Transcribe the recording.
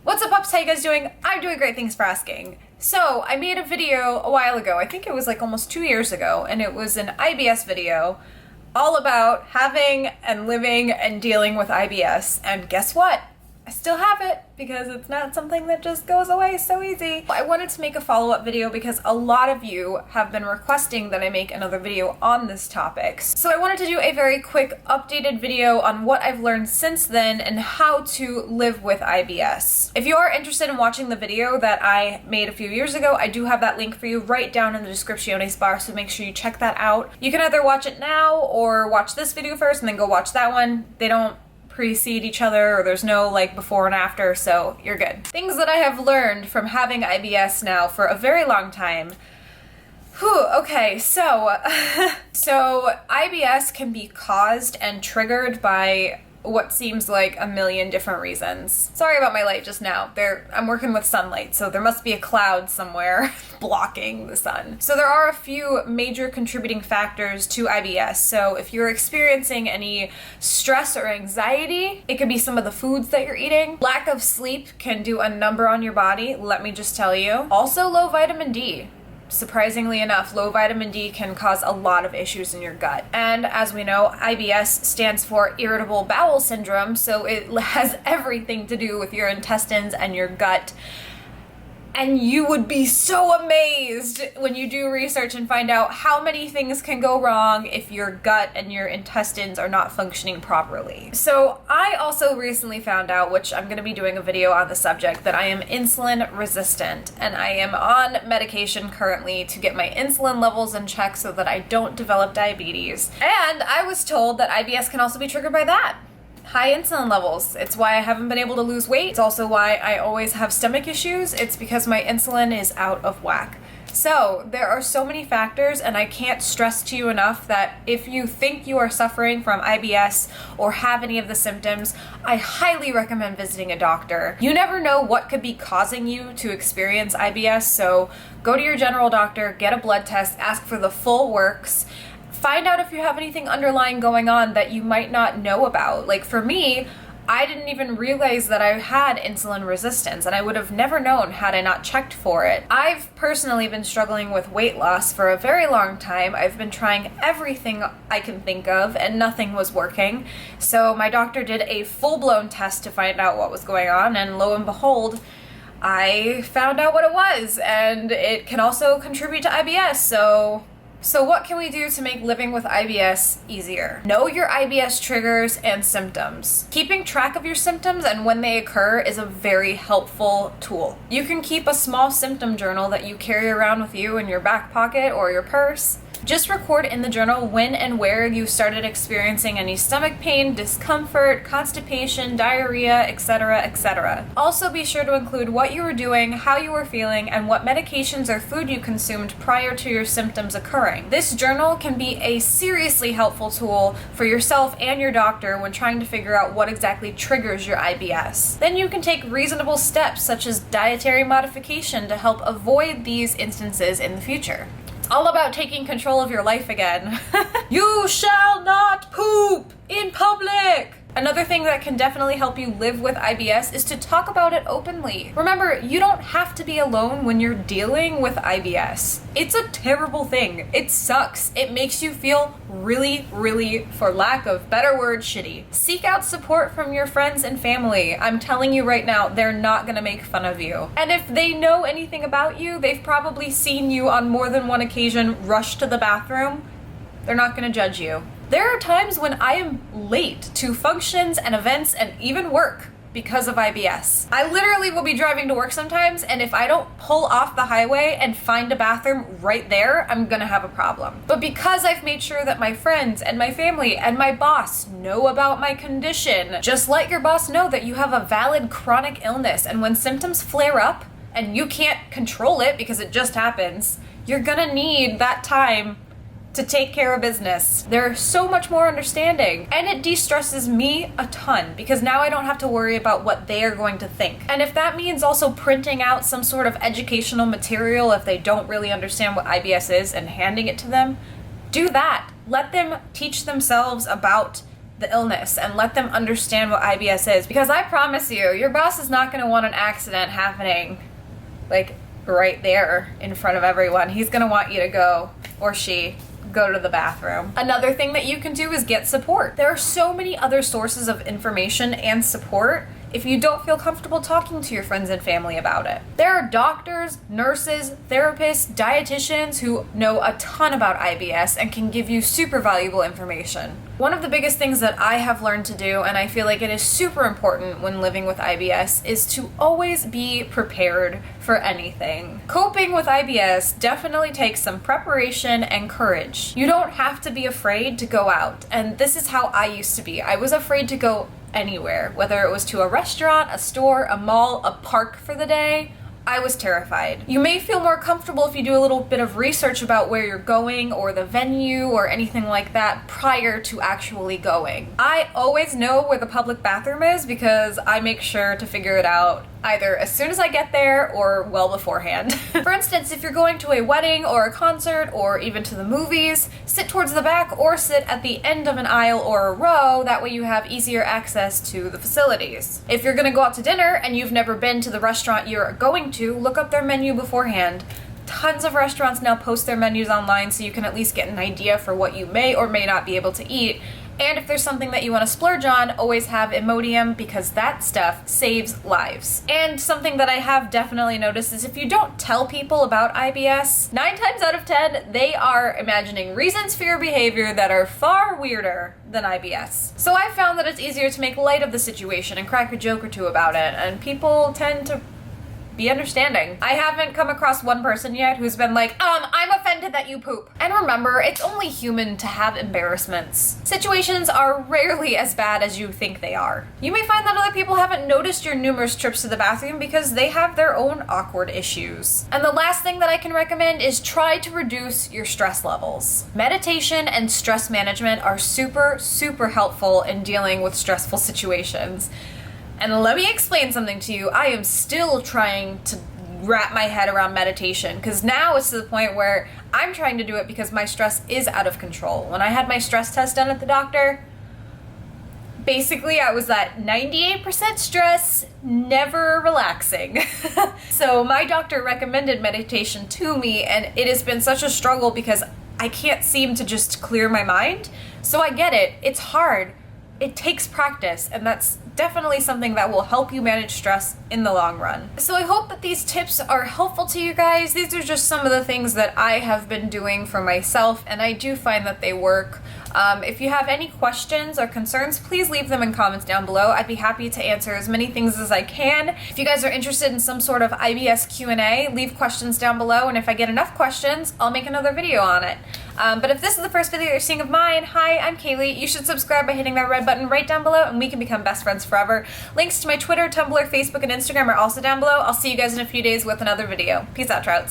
What's up, pups? How you guys doing? I'm doing great, thanks for asking. So, I made a video a while ago, I think it was like almost 2 years ago, and it was an IBS video all about having and living and dealing with IBS. And guess what? I still have it because it's not something that just goes away so easy. I wanted to make a follow-up video because a lot of you have been requesting that I make another video on this topic. So I wanted to do a very quick updated video on what I've learned since then and how to live with IBS. If you are interested in watching the video that I made a few years ago, I do have that link for you right down in the description bar, so make sure you check that out. You can either watch it now or watch this video first and then go watch that one. They don't precede each other, or there's no like before and after, so you're good. Things that I have learned from having IBS now for a very long time. Okay, so IBS can be caused and triggered by what seems like a million different reasons. Sorry about my light just now. I'm working with sunlight, so there must be a cloud somewhere blocking the sun. So there are a few major contributing factors to IBS. So if you're experiencing any stress or anxiety, it could be some of the foods that you're eating. Lack of sleep can do a number on your body, let me just tell you. Also low vitamin D. Surprisingly enough, low vitamin D can cause a lot of issues in your gut. And as we know, IBS stands for irritable bowel syndrome, so it has everything to do with your intestines and your gut. And you would be so amazed when you do research and find out how many things can go wrong if your gut and your intestines are not functioning properly. So I also recently found out, which I'm going to be doing a video on the subject, that I am insulin resistant, and I am on medication currently to get my insulin levels in check so that I don't develop diabetes. And I was told that IBS can also be triggered by that. High insulin levels. It's why I haven't been able to lose weight. It's also why I always have stomach issues. It's because my insulin is out of whack. So there are so many factors, and I can't stress to you enough that if you think you are suffering from IBS or have any of the symptoms, I highly recommend visiting a doctor. You never know what could be causing you to experience IBS, so go to your general doctor, get a blood test, ask for the full works. Find out if you have anything underlying going on that you might not know about. Like for me, I didn't even realize that I had insulin resistance, and I would have never known had I not checked for it. I've personally been struggling with weight loss for a very long time. I've been trying everything I can think of and nothing was working. So my doctor did a full-blown test to find out what was going on, and lo and behold, I found out what it was, and it can also contribute to IBS. So what can we do to make living with IBS easier? Know your IBS triggers and symptoms. Keeping track of your symptoms and when they occur is a very helpful tool. You can keep a small symptom journal that you carry around with you in your back pocket or your purse. Just record in the journal when and where you started experiencing any stomach pain, discomfort, constipation, diarrhea, etc., etc. Also be sure to include what you were doing, how you were feeling, and what medications or food you consumed prior to your symptoms occurring. This journal can be a seriously helpful tool for yourself and your doctor when trying to figure out what exactly triggers your IBS. Then you can take reasonable steps such as dietary modification to help avoid these instances in the future. All about taking control of your life again. You shall not poop in public! Another thing that can definitely help you live with IBS is to talk about it openly. Remember, you don't have to be alone when you're dealing with IBS. It's a terrible thing. It sucks. It makes you feel really, for lack of better word, shitty. Seek out support from your friends and family. I'm telling you right now, they're not gonna make fun of you. And if they know anything about you, they've probably seen you on more than one occasion rush to the bathroom. They're not gonna judge you. There are times when I am late to functions and events and even work because of IBS. I literally will be driving to work sometimes, and if I don't pull off the highway and find a bathroom right there, I'm gonna have a problem. But because I've made sure that my friends and my family and my boss know about my condition, just let your boss know that you have a valid chronic illness, and when symptoms flare up and you can't control it because it just happens, you're gonna need that time to take care of business. They're so much more understanding, and it de-stresses me a ton because now I don't have to worry about what they are going to think. And if that means also printing out some sort of educational material if they don't really understand what IBS is and handing it to them, do that. Let them teach themselves about the illness and let them understand what IBS is, because I promise you, your boss is not going to want an accident happening like right there in front of everyone. He's going to want you to go, or she, go to the bathroom. Another thing that you can do is get support. There are so many other sources of information and support if you don't feel comfortable talking to your friends and family about it. There are doctors, nurses, therapists, dietitians who know a ton about IBS and can give you super valuable information. One of the biggest things that I have learned to do, and I feel like it is super important when living with IBS, is to always be prepared for anything. Coping with IBS definitely takes some preparation and courage. You don't have to be afraid to go out, and this is how I used to be. I was afraid to go anywhere, whether it was to a restaurant, a store, a mall, a park for the day. I was terrified. You may feel more comfortable if you do a little bit of research about where you're going or the venue or anything like that prior to actually going. I always know where the public bathroom is because I make sure to figure it out either as soon as I get there or well beforehand. For instance, if you're going to a wedding or a concert or even to the movies, sit towards the back or sit at the end of an aisle or a row. That way you have easier access to the facilities. If you're gonna go out to dinner and you've never been to the restaurant you're going to, look up their menu beforehand. Tons of restaurants now post their menus online so you can at least get an idea for what you may or may not be able to eat. And if there's something that you want to splurge on, always have Imodium because that stuff saves lives. And something that I have definitely noticed is if you don't tell people about IBS, 9 times out of 10, they are imagining reasons for your behavior that are far weirder than IBS. So I found that it's easier to make light of the situation and crack a joke or two about it, and people tend to be understanding. I haven't come across one person yet who's been like, I'm offended that you poop. And remember, it's only human to have embarrassments. Situations are rarely as bad as you think they are. You may find that other people haven't noticed your numerous trips to the bathroom because they have their own awkward issues. And the last thing that I can recommend is try to reduce your stress levels. Meditation and stress management are super, super helpful in dealing with stressful situations. And let me explain something to you. I am still trying to wrap my head around meditation because now it's to the point where I'm trying to do it because my stress is out of control. When I had my stress test done at the doctor, basically I was at 98% stress, never relaxing. So my doctor recommended meditation to me, and it has been such a struggle because I can't seem to just clear my mind. So I get it. It's hard. It takes practice, and that's definitely something that will help you manage stress in the long run. So I hope that these tips are helpful to you guys. These are just some of the things that I have been doing for myself, and I do find that they work. If you have any questions or concerns, please leave them in comments down below. I'd be happy to answer as many things as I can. If you guys are interested in some sort of IBS Q&A, leave questions down below, and if I get enough questions, I'll make another video on it. But if this is the first video you're seeing of mine, hi, I'm Kayleigh. You should subscribe by hitting that red button right down below, and we can become best friends forever. Links to my Twitter, Tumblr, Facebook, and Instagram are also down below. I'll see you guys in a few days with another video. Peace out, Trouts.